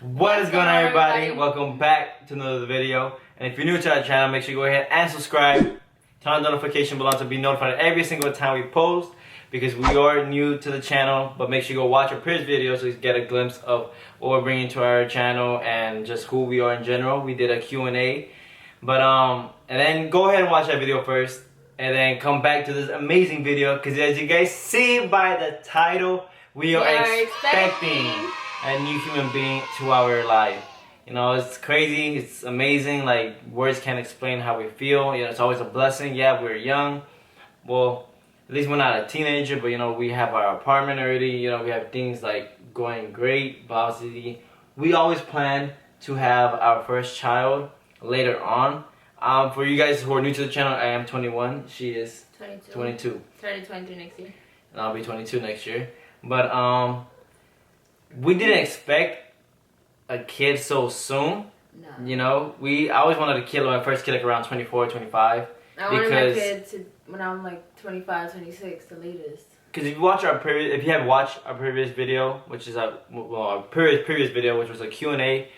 What is going on, everybody? Welcome back to another video. And if you're new to our channel, make sure you go ahead and subscribe. Turn on the notification bell to be notified every single time we post, because we are new to the channel. But make sure you go watch our previous videos so you get a glimpse of what we're bringing to our channel and just who we are in general. We did a Q&A. But and then go ahead and watch that video first, and then come back to this amazing video, because as you guys see by the title, we are expecting a new human being to our life. You know, it's crazy, it's amazing, like words can't explain how we feel. You know, it's always a blessing. Yeah, we're young. Well, at least we're not a teenager, but you know, we have our apartment already. You know, we have things like going great. But obviously, we always plan to have our first child later on. For you guys who are new to the channel, I am 21. She is 22. Turning 23 next year. And I'll be 22 next year. But we didn't expect a kid so soon. No. You know, I always wanted a kid, my first kid, like around 24, 25. I wanted my kid to when I'm like 25, 26, the latest. Because if you have watched our previous video, which is our previous video, which was a Q&A,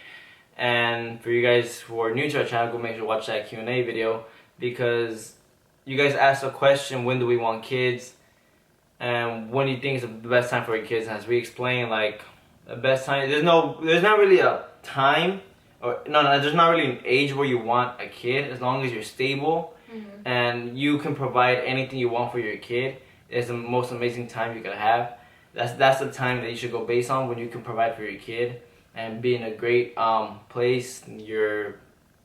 and for you guys who are new to our channel, go make sure to watch that Q&A video, because you guys asked a question: when do we want kids, and when do you think is the best time for your kids? And as we explained, like, the best time, there's not really a time, or there's not really an age where you want a kid. As long as you're stable and you can provide anything you want for your kid, it's the most amazing time you can have. That's the time that you should go based on, when you can provide for your kid and be in a great place. You're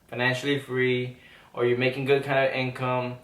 financially free, or you're making good kind of income.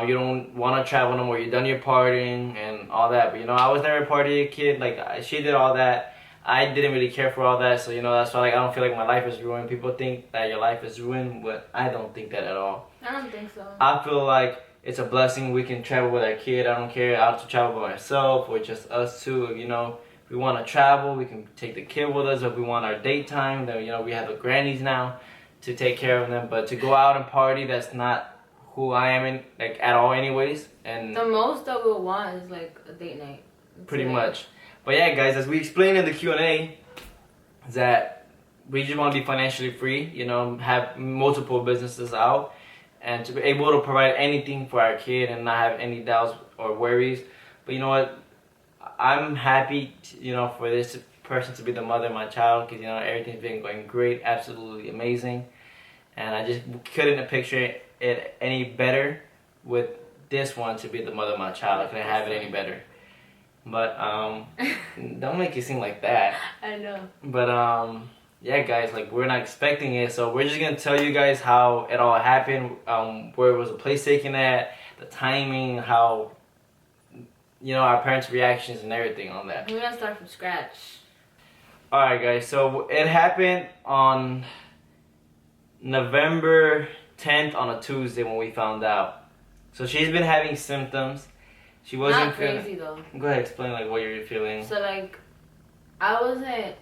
You don't want to travel no more. You're done your partying and all that. But you know, I was never a party kid. Like, she did all that. I didn't really care for all that. So you know, that's why, like, I don't feel like my life is ruined. People think that your life is ruined, but I don't think that at all. I don't think so. I feel like it's a blessing. We can travel with our kid. I don't care. I have to travel by myself or just us two. You know, if we want to travel, we can take the kid with us. If we want our date time, then, you know, we have the grannies now to take care of them. But to go out and party, that's not who I am in, like, at all anyways. And the most that we'll want is like a date night. Pretty much. But yeah, guys, as we explained in the Q&A, is that we just want to be financially free, you know, have multiple businesses out, and to be able to provide anything for our kid and not have any doubts or worries. But you know what, I'm happy you know, for this person to be the mother of my child, because you know, everything's been going great, absolutely amazing, and I just couldn't picture it any better with this one to be the mother of my child. I couldn't have it any better. But don't make it seem like that. I know. But yeah, guys, like, we're not expecting it, so we're just gonna tell you guys how it all happened, where was the place taken at, the timing, how, you know, our parents' reactions and everything on that. We're gonna start from scratch. Alright, guys, so it happened on November 10th on a Tuesday when we found out. So she's been having symptoms. She wasn't not crazy though. Go ahead, explain like what you're feeling. So like, I wasn't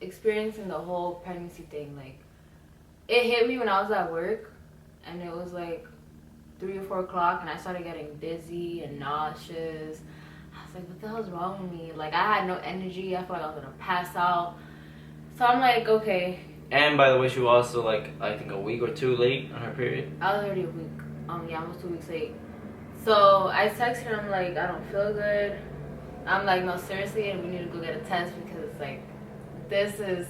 experiencing the whole pregnancy thing. Like, it hit me when I was at work, and it was like 3 or 4 o'clock, and I started getting dizzy and nauseous. I was like, what the hell's wrong with me? Like, I had no energy. I felt like I was gonna pass out. So I'm like, okay. And by the way, she was also, like, I think a week or 2 late on her period. I was already a week. Yeah, almost 2 weeks late. So I texted her, I'm like, I don't feel good. I'm like, no, seriously, and we need to go get a test, because like, this is,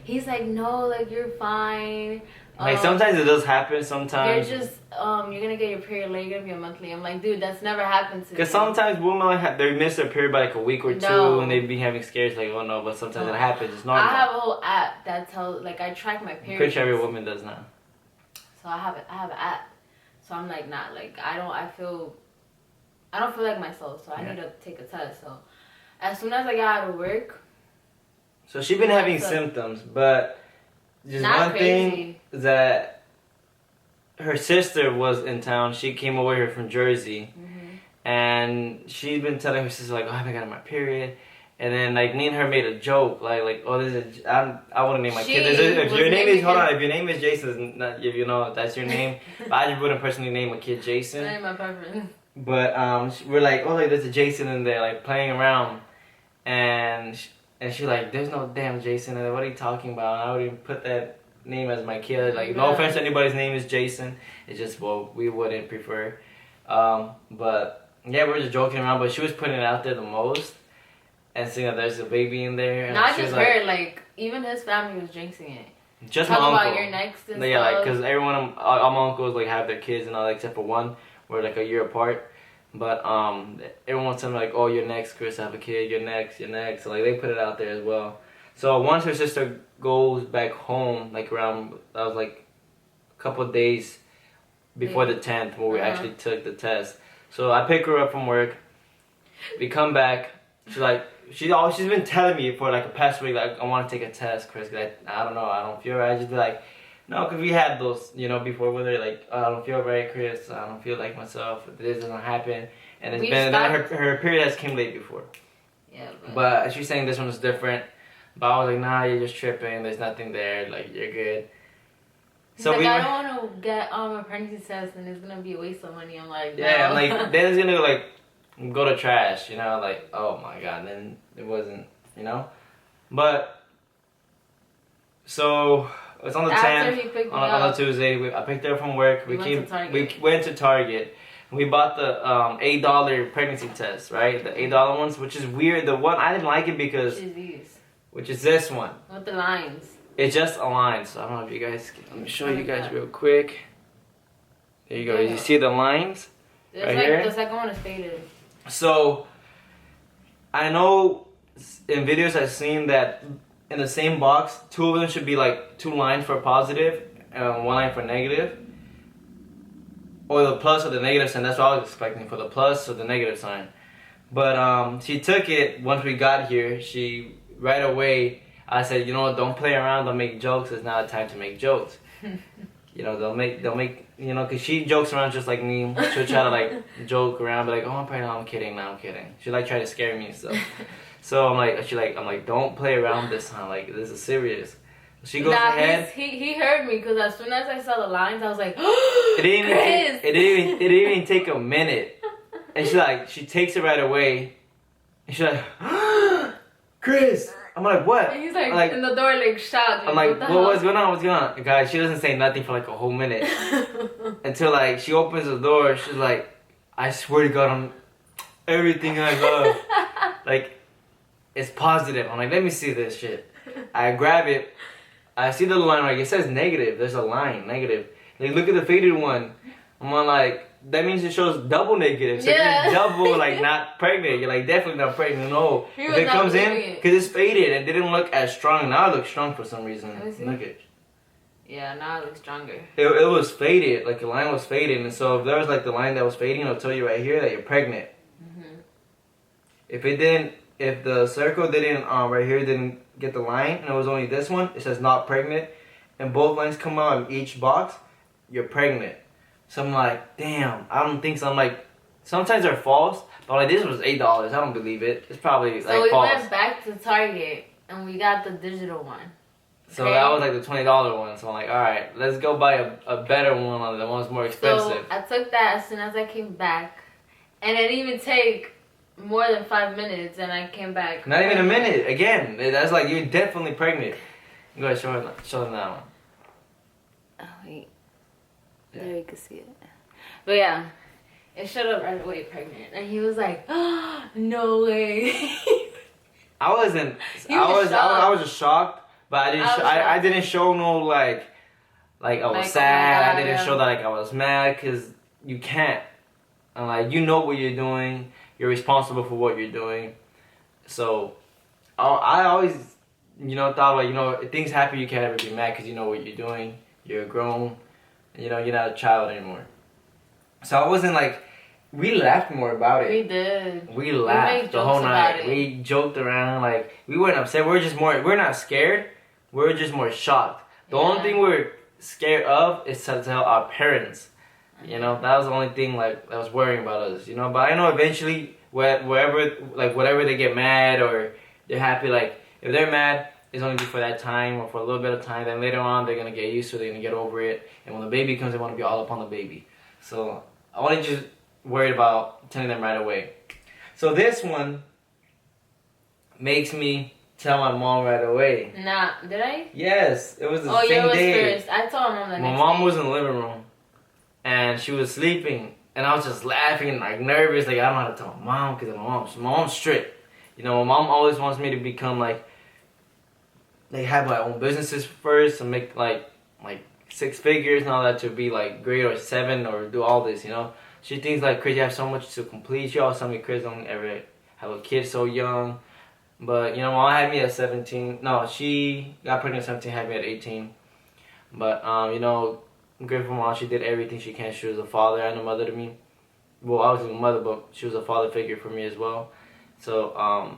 he's like, no, like, you're fine. Like, sometimes it does happen, sometimes. You're just, you're gonna get your period late, you're gonna be a monthly. I'm like, dude, that's never happened to me. Because sometimes women, they miss their period by like a week or 2, and they be having scares, like, oh no, but sometimes it happens, it's normal. I have a whole app that tells, like, I track my period. Pretty sure every woman does now. So I have an app. So I'm like, nah, like, I don't feel like myself, so I need to take a test. So as soon as I got out of work. So she's been having symptoms, but just not one crazy. thing is that her sister was in town. She came over here from Jersey, and she's been telling her sister, like, oh, I haven't gotten my period. And then, like, me and her made a joke, like, oh, this is, I wouldn't name my kid. If your name is, hold on, if your name is Jason, not, if you know that's your name, but I just wouldn't personally name a kid Jason. That ain't my preference. But we're like, oh, like, there's a Jason in there, like, playing around, and And she's like, there's no damn Jason. And what are you talking about? I wouldn't put that name as my kid. Like, no offense to anybody's name is Jason. It's just, well, we wouldn't prefer. But yeah, we were just joking around, but she was putting it out there the most. And saying that there's a baby in there. And not she just was her, like, even his family was jinxing it. just Talk my uncle. about your next and Yeah, like, stuff. because everyone, all my uncles, like, have their kids and all, except for one. We're, like, a year apart. But everyone wants them like, oh, you're next, Chris, have a kid, you're next. So like they put it out there as well. So once her sister goes back home, like around, that was like a couple of days before the 10th when we actually took the test. So I pick her up from work. We come back. She's like, she's been telling me for like a past week, like, I want to take a test, Chris. Cause I don't know, I don't feel right. I just be like, no, because we had those, you know, before where they're like, oh, I don't feel right, Chris. I don't feel like myself. This doesn't happen. And it's been, her period has came late before. Yeah. But she's saying this one is different. But I was like, nah, you're just tripping. There's nothing there. Like, you're good. So like, I don't want to get a pregnancy test and it's going to be a waste of money. I'm like, no. Yeah, I'm like, then it's going to like, go to trash, you know? Like, oh my God. And then it wasn't, you know? But, so... It's on the 10th, on a Tuesday. I picked her up from work. We went to Target. We bought the $8 pregnancy test, right? The $8 ones, which is weird. The one, I didn't like it because... Which is this one. With the lines. It's just a line. So I don't know if you guys... Let me show you guys real quick. There you go. Yeah. You see the lines? It's right like here? The second one is faded. So, I know in videos I've seen that... in the same box, two of them should be like 2 lines for positive and 1 line for negative. Or the plus or the negative sign. That's what I was expecting, for the plus or the negative sign. But she took it once we got here. She, right away, I said, you know what, don't play around, don't make jokes. It's not a time to make jokes. You know, they'll make, you know, because she jokes around just like me. She'll try to like joke around, be like, oh, I'm pregnant, I'm kidding. She like try to scare me and stuff. So I'm like, don't play around this time. Like, this is serious. She goes ahead. He heard me because as soon as I saw the lines, I was like, it didn't even take a minute. And she takes it right away. And she's like, Chris. I'm like, what? And he's like in the door, like shocked. I'm like, what's going on? Guys, she doesn't say nothing for like a whole minute until like she opens the door. She's like, I swear to God, I'm everything I love. Like. It's positive. I'm like, let me see this shit. I grab it. I see the line, like, it says negative. There's a line, negative. Like, look at the faded one. I'm like, that means it shows double negative. So yeah. You're double, like, not pregnant. You're, like, definitely not pregnant. No. If it comes in, because it's faded and didn't look as strong. Now it looks strong for some reason. Look at. Yeah, now it looks stronger. It was faded. Like, the line was faded. And so if there was, like, the line that was fading, it'll tell you right here that you're pregnant. Mm-hmm. If it didn't... If the circle didn't, right here didn't get the line, and it was only this one, it says not pregnant, and both lines come out in each box, you're pregnant. So I'm like, damn, I don't think so. I'm like, sometimes they're false, but like this was $8. I don't believe it. It's probably like false. So we went back to Target, and we got the digital one. So that was like the $20 one. So I'm like, all right, let's go buy a better one. The one's more expensive. So I took that as soon as I came back, and it didn't even take more than 5 minutes, and I came back. Not even a minute. Again, that's like you're definitely pregnant. Go ahead, show them that one. Oh wait, yeah. There you can see it. But yeah, it showed up right away pregnant, and he was like, oh, "No way." I wasn't. I was just shocked, but I didn't show no like I was sad. God, I didn't show that like I was mad, because you can't. And like, you know what you're doing. You're responsible for what you're doing. So, I always, you know, thought like, you know, if things happen, you can't ever be mad because you know what you're doing. You're grown. You know, you're not a child anymore. So I wasn't like, we laughed more about it. We did. We laughed the whole night. We joked around. Like, we weren't upset. We're not scared. We're just more shocked. The only thing we're scared of is to tell our parents. You know, that was the only thing like that was worrying about us. You know, but I know eventually, whatever they get mad or they're happy, like if they're mad, it's only for that time or for a little bit of time. Then later on, they're gonna get used to it. They're gonna get over it. And when the baby comes, they want to be all up on the baby. So I wasn't just worried about telling them right away. So this one makes me tell my mom right away. Nah, did I? Yes, it was the Oh, same yeah, it was day. first. I told my mom the My next mom day. was in the living room, and she was sleeping, and I was just laughing, like nervous, like I don't know how to tell my mom because my mom's strict. You know, my mom always wants me to become like have my own businesses first and make like 6 figures and all that to be like grade or 7 or do all this. You know, she thinks like crazy have so much to complete. She always tell me crazy don't ever have a kid so young. But you know, mom had me at 17. No, she got pregnant at 17, had me at 18. But you know, I'm grateful mom. She did everything she can. She was a father and a mother to me. Well, I was a mother, but she was a father figure for me as well. So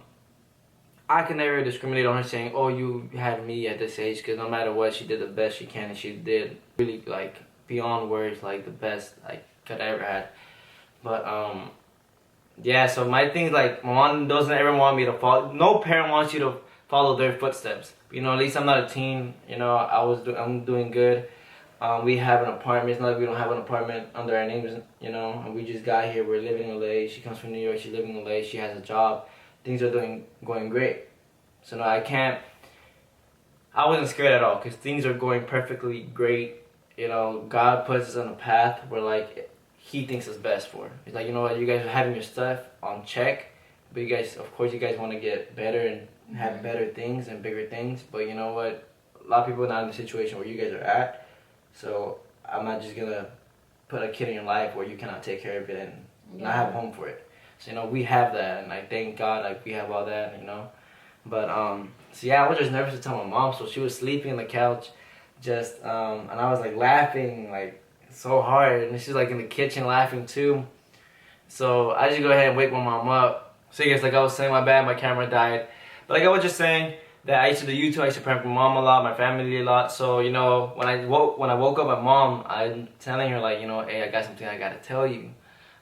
I can never discriminate on her saying, "Oh, you had me at this age," because no matter what, she did the best she can, and she did really like beyond words, like the best I could ever had. But yeah. So my thing is like my mom doesn't ever want me to follow. No parent wants you to follow their footsteps. You know, at least I'm not a teen. You know, I'm doing good. We have an apartment. It's not like we don't have an apartment under our names. You know, and we just got here. We're living in LA. She comes from New York. She's living in LA. She has a job. Things are going great. So no, I wasn't scared at all because things are going perfectly great. You know, God puts us on a path where like He thinks is best for. He's like, you know what, you guys are having your stuff on check, but you guys, of course, you guys want to get better and have better things and bigger things. But you know what, a lot of people are not in the situation where you guys are at. So I'm not just gonna put a kid in your life where you cannot take care of it and not have a home for it. So you know, we have that, and I thank God like we have all that. You know. But so yeah, I was just nervous to tell my mom, so she was sleeping on the couch, just and I was like laughing like so hard, and she's like in the kitchen laughing too. So I just go ahead and wake my mom up. So I guess like I was saying, my bad, my camera died, but like I was just saying that I used to do YouTube, I used to prank my mom a lot, my family a lot. So you know, when I woke up my mom, I'm telling her like, you know, hey, I got something I gotta tell you,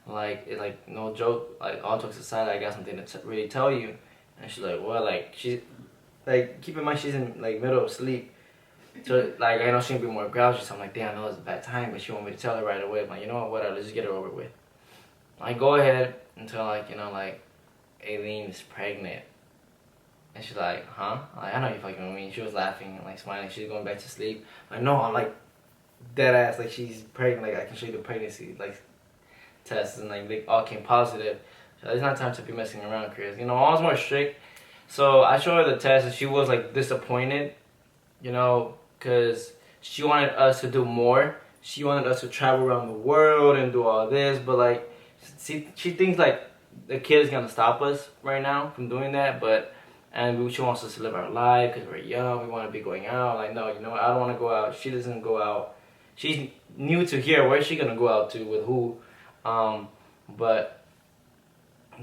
like it's like no joke, like all jokes aside, I got something to really tell you. And she's like, what? Like, she's, like, keep in mind she's in, like, middle of sleep. So, like, I know she'll be more grouchy, so I'm like, damn, I know it's a bad time, but she want me to tell her right away. I'm like, you know what, whatever, let's just get it over with. I go ahead and tell, like, you know, like, Aileen is pregnant. And she's like, huh? Like, I know you fucking with me. She was laughing and, like, smiling. She's going back to sleep. I'm like, no, I'm, like, dead ass. Like, she's pregnant. Like, I can show you the pregnancy, like, tests, and, like, they all came positive. So it's not time to be messing around, Chris. You know, I was more strict. So I showed her the test, and she was like disappointed, you know, because she wanted us to do more. She wanted us to travel around the world and do all this, but like, she thinks like the kid is gonna stop us right now from doing that. But she wants us to live our life because we're young. We want to be going out. Like, no, you know what? I don't want to go out. She doesn't go out. She's new to here. Where's she gonna go out to with who? But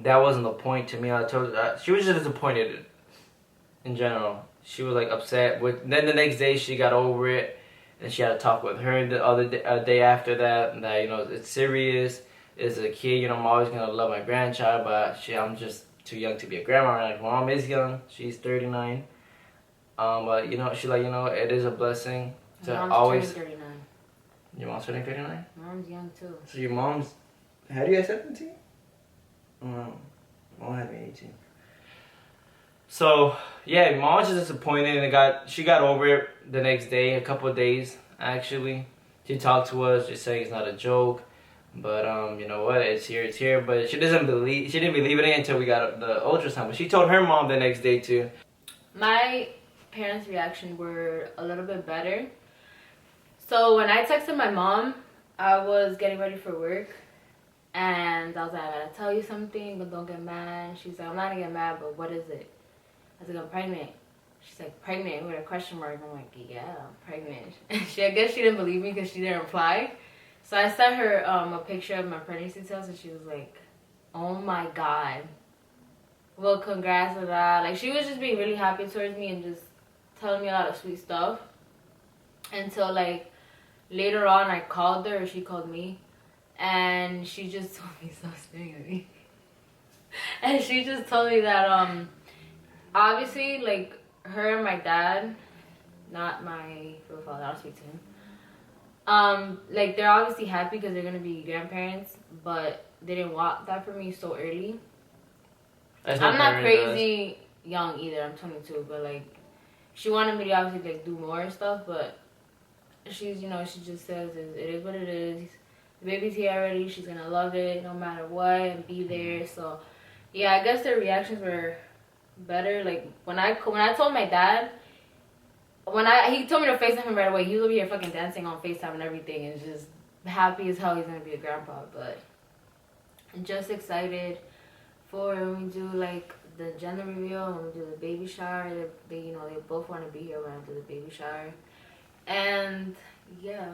that wasn't the point to me. I told her she was just disappointed in general. She was like upset. Then the next day she got over it, and she had to talk with her the other day after that. And that, you know, it's serious. As a kid, you know, I'm always gonna love my grandchild, but I'm just too young to be a grandma. Like, my mom is young. She's 39. But you know, she's like, you know, it is a blessing to My mom's always. turning 39. Your mom's turning 39. My mom's young too. So your mom's had you at 17? Mom had me 18. So yeah, mom was just disappointed, and she got over it the next day, a couple of days actually. She talked to us, just saying it's not a joke, but you know what, it's here. But she didn't believe it until we got the ultrasound. But she told her mom the next day too. My parents' reaction were a little bit better. So when I texted my mom, I was getting ready for work. And I was like, I gotta tell you something, but don't get mad. She's like, I'm not gonna get mad, but what is it? I was like, I'm pregnant. She's like, pregnant with a question mark. I'm like, yeah, I'm pregnant. I guess she didn't believe me because she didn't reply. So I sent her a picture of my pregnancy test, and she was like, oh my God. Well, congrats on that. Like, she was just being really happy towards me and just telling me a lot of sweet stuff. Until, like, later on, I called her, or she called me. And she just told me, stop staring at me. And she just told me that, obviously, like, her and my dad, not my real father, I'll speak to him. Like, they're obviously happy because they're gonna be grandparents, but they didn't want that for me so early. I'm not crazy. young either. I'm 22, but like she wanted me to obviously like do more stuff, but she's, you know, she just says it is what it is. The baby's here already. She's gonna love it no matter what and be there. So yeah, I guess their reactions were better. Like when I told my dad, he told me to FaceTime him right away. He was over here fucking dancing on FaceTime and everything, and just happy as hell he's gonna be a grandpa. But I'm just excited for when we do like the gender reveal, when we do the baby shower. They you know, they both want to be here when I do the baby shower. And yeah,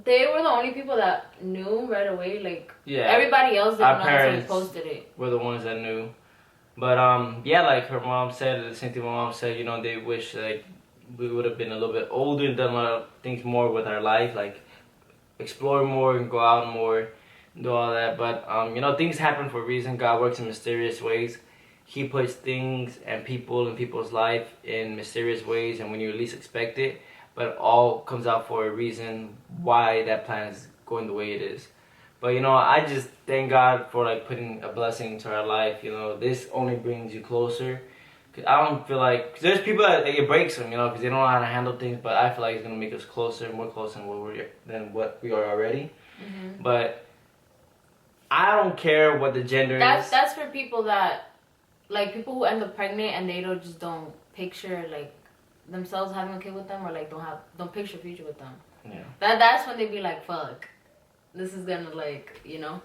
they were the only people that knew right away. Like everybody else didn't know until he posted it. Were the ones that knew. But yeah, like her mom said, the same thing my mom said. You know, they wish like we would have been a little bit older and done a lot of things more with our life, like explore more and go out more, do all that. But you know, things happen for a reason. God works in mysterious ways. He puts things and people in people's life in mysterious ways, and when you least expect it. But it all comes out for a reason why that plan is going the way it is. But you know, I just thank God for like putting a blessing into our life. You know, this only brings you closer. Cause I don't feel like, cause there's people that it breaks them, you know, because they don't know how to handle things. But I feel like it's gonna make us closer, more closer than what we are already. Mm-hmm. But I don't care what the gender is. That's for people that, like people who end up pregnant and they don't picture like themselves having a kid with them, or like don't picture a future with them. Yeah. That's when they be like, fuck, this is gonna like, you know.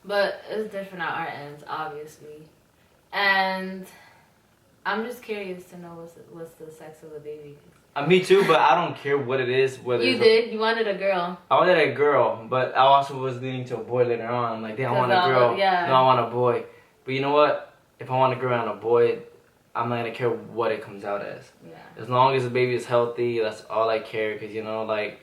But it's different at our ends, obviously. And I'm just curious to know what's the sex of the baby. Me too, but I don't care what it is. Whether you wanted a girl. I wanted a girl, but I also was leaning to a boy later on. Like, damn, I want a girl. Yeah. No, I want a boy. But you know what? If I want a girl and a boy, I'm not gonna care what it comes out as. Yeah. As long as the baby is healthy, that's all I care. Cause you know, like,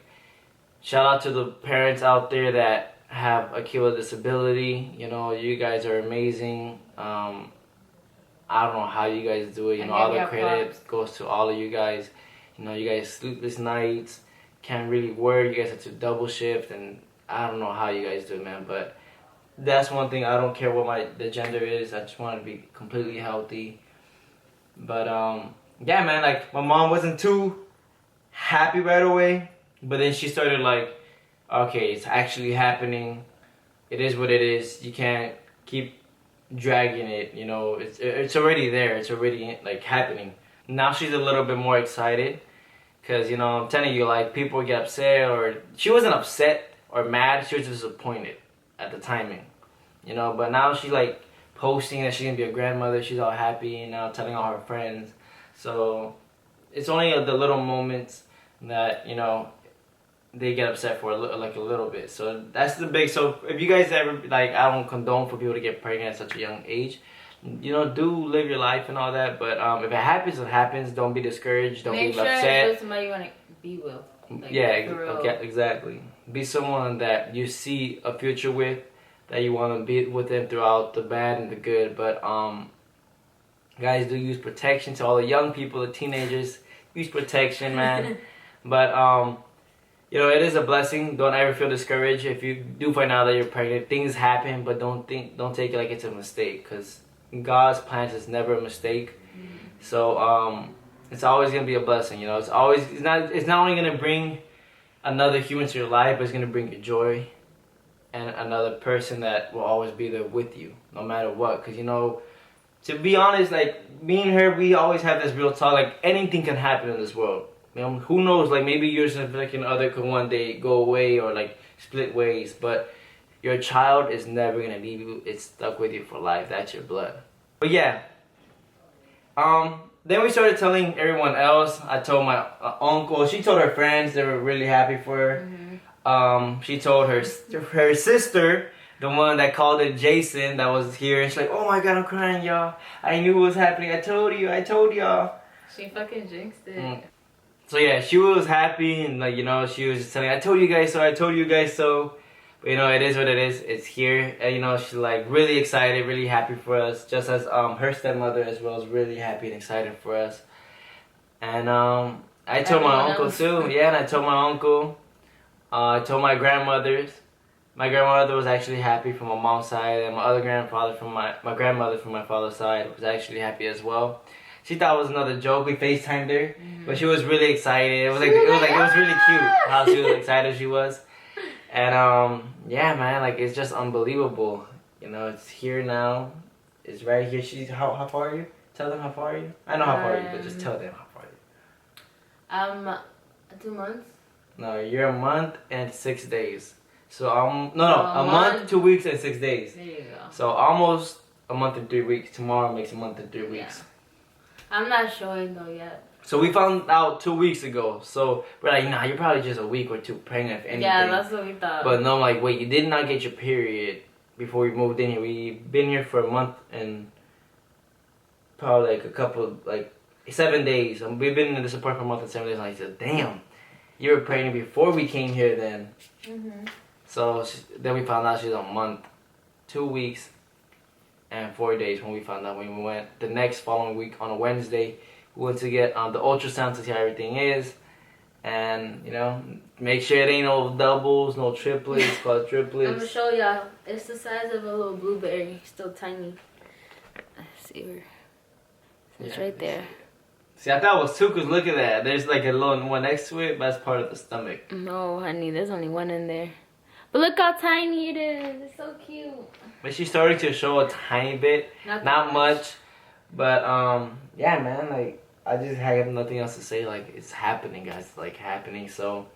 shout out to the parents out there that have a kid with a disability. You know, you guys are amazing. I don't know how you guys do it. You know, all the credit goes to all of you guys. You know, you guys sleepless nights, can't really work. You guys have to double shift, and I don't know how you guys do it, man. But that's one thing. I don't care what the gender is. I just want to be completely healthy. But yeah, man. Like, my mom wasn't too happy right away, but then she started like, okay, it's actually happening. It is what it is. You can't keep dragging it. You know, it's already there. It's already like happening. Now she's a little bit more excited, because, you know, I'm telling you, like, people get upset, or she wasn't upset or mad, she was disappointed at the timing, you know. But now she's like posting that she's gonna be a grandmother. She's all happy and now telling all her friends. So it's only the little moments that, you know, they get upset for a little bit. So that's the big. So if you guys ever, like, I don't condone for people to get pregnant at such a young age. You know, do live your life and all that, but if it happens, it happens. Don't be discouraged. Don't be upset. Make sure it's somebody you want to be with. Like, yeah, okay, exactly. Be someone that you see a future with, that you want to be with them throughout the bad and the good. But guys, do use protection. To all the young people, the teenagers, use protection, man. But you know, it is a blessing. Don't ever feel discouraged if you do find out that you're pregnant. Things happen, but don't take it like it's a mistake, because God's plans is never a mistake. So it's always gonna be a blessing. You know, it's not only gonna bring another human to your life, but it's gonna bring you joy and another person that will always be there with you no matter what. Because, you know, to be honest, like, me and her, we always have this real talk. Like, anything can happen in this world. You know, who knows? Like, maybe your significant other could one day go away or like split ways, but your child is never gonna leave you. It's stuck with you for life. That's your blood. But yeah, then we started telling everyone else. I told my uncle. She told her friends. They were really happy for her. Mm-hmm. She told her sister, the one that called it Jason, that was here. And she's like, "Oh my God, I'm crying, y'all. I knew what was happening. I told y'all." She fucking jinxed it. So yeah, she was happy, and like, you know, she was just telling, "I told you guys so. I told you guys so." But, you know, it is what it is. It's here. And, you know, she's like really excited, really happy for us. Just as her stepmother as well is really happy and excited for us. And I told my uncle too. Yeah, and I told my uncle. I told my grandmothers. My grandmother was actually happy from my mom's side, and my other grandfather from my grandmother from my father's side was actually happy as well. She thought it was another joke. We FaceTimed her, but she was really excited. It was really cute how she was excited she was. And yeah, man, like it's just unbelievable. You know, it's here now. It's right here. She's how far are you? Tell them how far are you. I know how far are you, but just tell them how far are you. 2 months. No, you're a month and 6 days. So a month, 2 weeks, and 6 days. There you go. So almost a month and 3 weeks. Tomorrow makes a month and 3 weeks. I'm not showing though yet. So we found out 2 weeks ago. So we're like, nah, you're probably just a week or two pregnant, if anything. Yeah, that's what we thought. But no, I'm like, wait, you did not get your period before we moved in here. We've been here for a month and probably like a couple, like 7 days. We've been in this apartment for a month and 7 days. And I said, damn, you were pregnant before we came here then. So then we found out she's a month, 2 weeks, and 4 days when we found out. When we went the next following week on a Wednesday, we went to get the ultrasound to see how everything is, and you know, make sure it ain't no doubles, no triplets, quadruplets. I'm gonna show y'all. It's the size of a little blueberry, still tiny. Let's see where it's right there. See, I thought it was two, cause look at that. There's like a little one next to it, but that's part of the stomach. No, honey, there's only one in there. But look how tiny it is. It's so cute. But she's starting to show a tiny bit, not much, but yeah, man. Like I just have nothing else to say. Like it's happening, guys. It's like happening. So,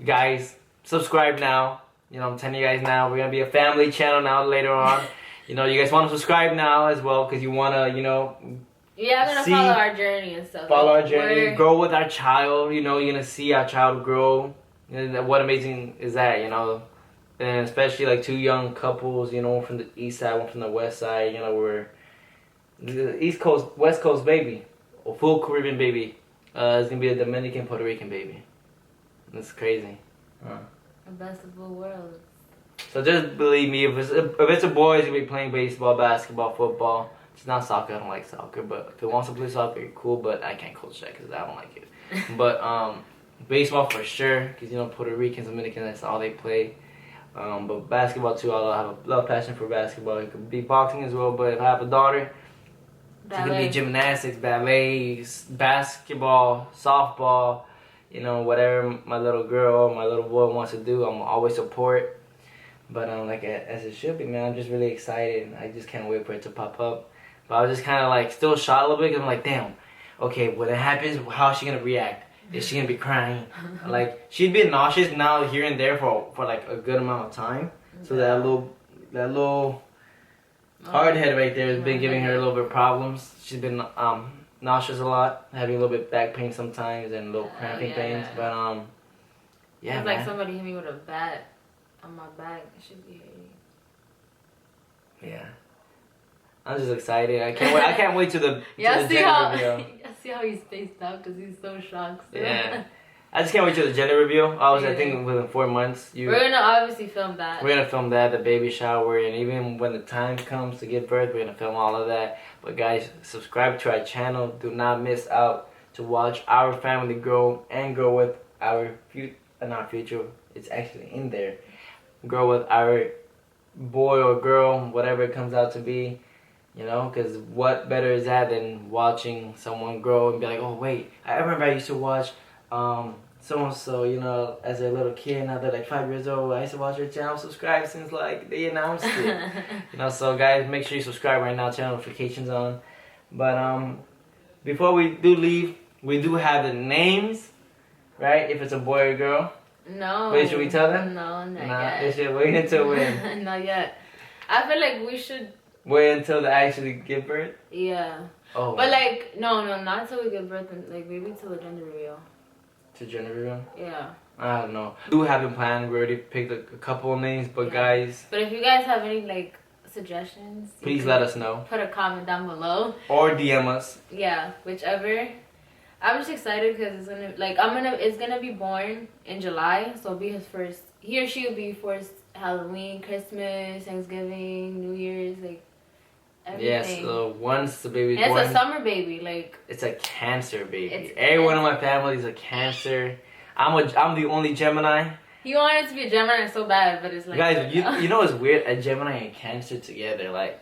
guys, subscribe now. You know, I'm telling you guys now. We're gonna be a family channel now later on. You know, you guys want to subscribe now as well, cause you wanna, you know. Yeah, I'm gonna follow our journey and stuff. Follow our journey, grow with our child. You know, you're gonna see our child grow. And what amazing is that, you know? And especially like two young couples, you know, one from the east side, one from the west side. You know, we're the East Coast, West Coast baby, a full Caribbean baby. It's gonna be a Dominican, Puerto Rican baby. That's crazy. The best of both worlds. So just believe me, if it's a boy, he's gonna be playing baseball, basketball, football. It's not soccer. I don't like soccer, but if he wants to play soccer, cool. But I can't coach that because I don't like it. But baseball for sure, because you know Puerto Ricans, Dominicans, that's all they play. But basketball too. I have a love passion for basketball. It could be boxing as well. But if I have a daughter, it could be gymnastics, ballet, basketball, softball. You know, whatever my little girl, my little boy wants to do, I'm always support. But like as it should be, man. I'm just really excited. I just can't wait for it to pop up. But I was just kind of like still shocked a little bit because I'm like, damn. Okay, when it happens, how is she gonna react? Is she gonna be crying? Like she'd be nauseous now here and there for like a good amount of time. So that little hard head right there has been giving her a little bit of problems. She's been nauseous a lot, having a little bit of back pain sometimes and little cramping pains. But yeah, it's like somebody hit me with a bat on my back. It should be hurting. Yeah. I'm just excited. I can't wait to the Y'all see how video. see how he's spaced out because he's so shocked. Still. Yeah. I just can't wait to the gender reveal. I think within 4 months. We're gonna obviously film that. We're gonna film that, the baby shower, and even when the time comes to give birth, we're gonna film all of that. But guys, subscribe to our channel. Do not miss out to watch our family grow and grow with our future. It's actually in there. Grow with our boy or girl, whatever it comes out to be. You know, because what better is that than watching someone grow and be like, oh wait, I remember I used to watch so-and-so, you know, as a little kid. Now they're like 5 years old. I used to watch your channel, subscribe since like they announced it. You know, so guys, make sure you subscribe right now, turn notifications on. But before we do leave, we do have the names, right? If it's a boy or girl. No. Wait, should we tell them? No, not yet. They should wait until when? Not yet. I feel like we should wait until they actually give birth? Yeah. Oh. But like, no, not until we give birth, like maybe till the gender reveal. To gender reveal? Yeah. I don't know. We do have a plan. We already picked a couple of names, but guys. But if you guys have any like suggestions, please let us know. Put a comment down below. Or DM us. Yeah, whichever. I'm just excited because it's gonna be born in July, so it'll be he or she will be first Halloween, Christmas, Thanksgiving, New Year's, like everything. Yes, so once the baby's born. It's a summer baby, like. It's a Cancer baby. Everyone in my family is a Cancer. I'm the only Gemini. He wanted to be a Gemini so bad, but it's like Guys, you know what's weird? A Gemini and Cancer together, like,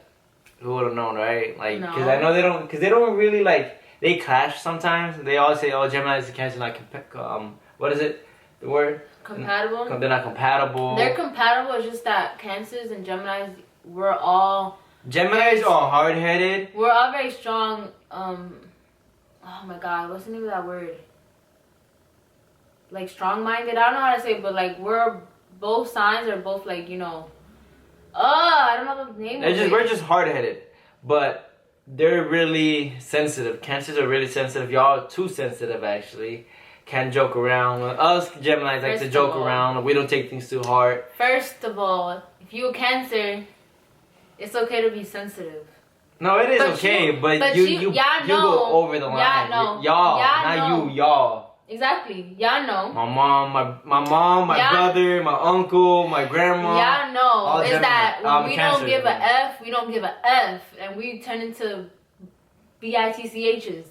who would have known, right? Like, because I know they don't really, like, they clash sometimes. They always say, oh, Gemini's and Cancer not what is it? The word? compatible. They're not compatible. They're compatible. It's just that Cancers and Geminis, we're all Geminis are hard-headed. we're all very strong. Oh my God, what's the name of that word? Like strong-minded. I don't know how to say it, but like we're both signs are both like I don't know the name. We're just hard-headed, but they're really sensitive. Cancers are really sensitive. Y'all are too sensitive, actually. Can't joke around. Us Geminis like to joke around. We don't take things too hard. First of all, if you're a Cancer, it's okay to be sensitive. No, it is okay, but you go over the line. Y'all. Exactly. Y'all know. My mom, my brother, my uncle, my grandma. Y'all know. Is that when we Cancer, don't give a F, we don't give a F, and we turn into bitchs.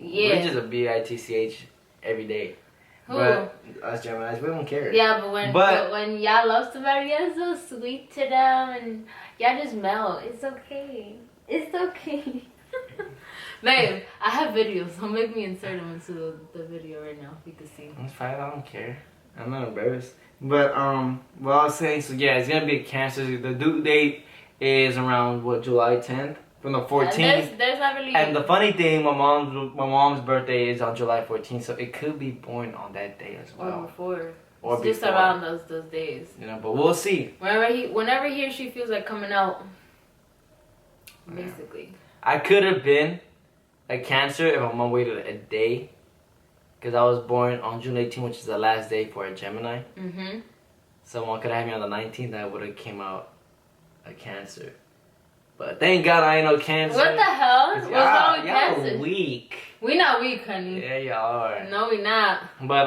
Yeah. We're just a bitch every day. Who? But us Geminis, we don't care. Yeah, but when y'all love somebody, you're so sweet to them, and y'all just melt. It's okay. It's okay. Babe, I have videos, so make me insert them into the video right now. You can see. That's fine. I don't care. I'm not embarrassed. But what I was saying, so yeah, it's gonna be a Cancer. The due date is around July 10th. From the 14th. There's not really. And the funny thing, my mom's birthday is on July 14th, so it could be born on that day as well. Or before. Or it's before. just around those days. But we'll see. Whenever he or she feels like coming out. Basically. I could have been a Cancer if my mom waited a day, because I was born on June 18th, which is the last day for a Gemini. Mhm. Someone could have had me on the 19th, I would have came out a Cancer. But thank God I ain't no Cancer. What the hell? What's wrong with Cancer? Y'all weak. We not weak, honey. Yeah, y'all are. No, we not. But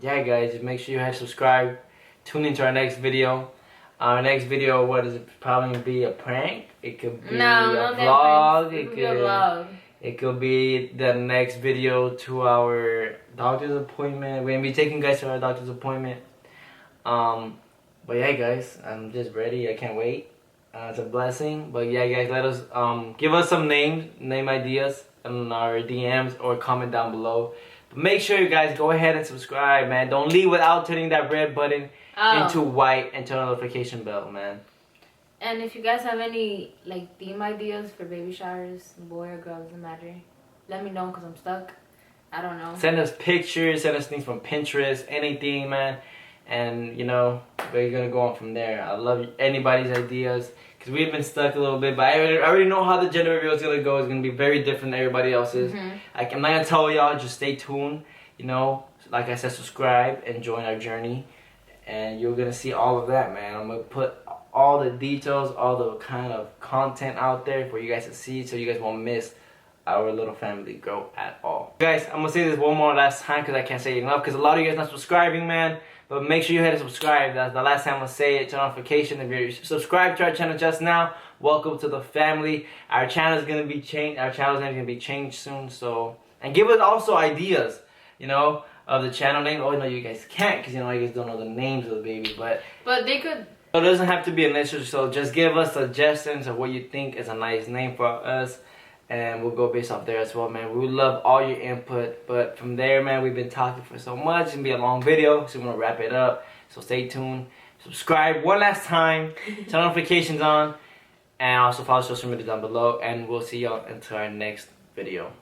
yeah, guys, make sure you have subscribed. Tune into our next video. Our next video, what is it? Probably be a prank. It could be a vlog. It could be a vlog. It could be the next video to our doctor's appointment. We're gonna be taking guys to our doctor's appointment. But yeah, guys, I'm just ready. I can't wait. It's a blessing. But yeah, guys, let us give us some name ideas in our DMs or comment down below. But make sure you guys go ahead and subscribe, man. Don't leave without turning that red button into white and turn on the notification bell, man. And if you guys have any like theme ideas for baby showers, boy or girl, doesn't matter. Let me know, because I'm stuck. I don't know. Send us pictures, send us things from Pinterest, anything, man. And we're gonna go on from there. I love anybody's ideas, because we've been stuck a little bit, but I already know how the gender reveal is gonna go. It's gonna be very different than everybody else's. I'm not gonna tell y'all, just stay tuned. Like I said, subscribe and join our journey, and you're gonna see all of that, man. I'm gonna put all the details, all the kind of content out there for you guys to see, so you guys won't miss our little family grow at all. Guys, I'm gonna say this one more last time, because I can't say it enough, because a lot of you guys not subscribing, man. But make sure you hit to subscribe. That's the last time I'm gonna say it. Turn on notification. If you're subscribed to our channel just now, welcome to the family. Our channel is gonna be changed. Our channel is gonna be changed soon. So, and give us also ideas, of the channel name. Oh no, you guys can't, because you guys don't know the names of the baby. But they could. So it doesn't have to be an issue. So just give us suggestions of what you think is a nice name for us, and we'll go based off there as well, man. We would love all your input. But from there, man, we've been talking for so much. It's gonna be a long video, so we're gonna wrap it up. So stay tuned. Subscribe one last time. Turn notifications on, and also follow social media down below. And we'll see y'all into our next video.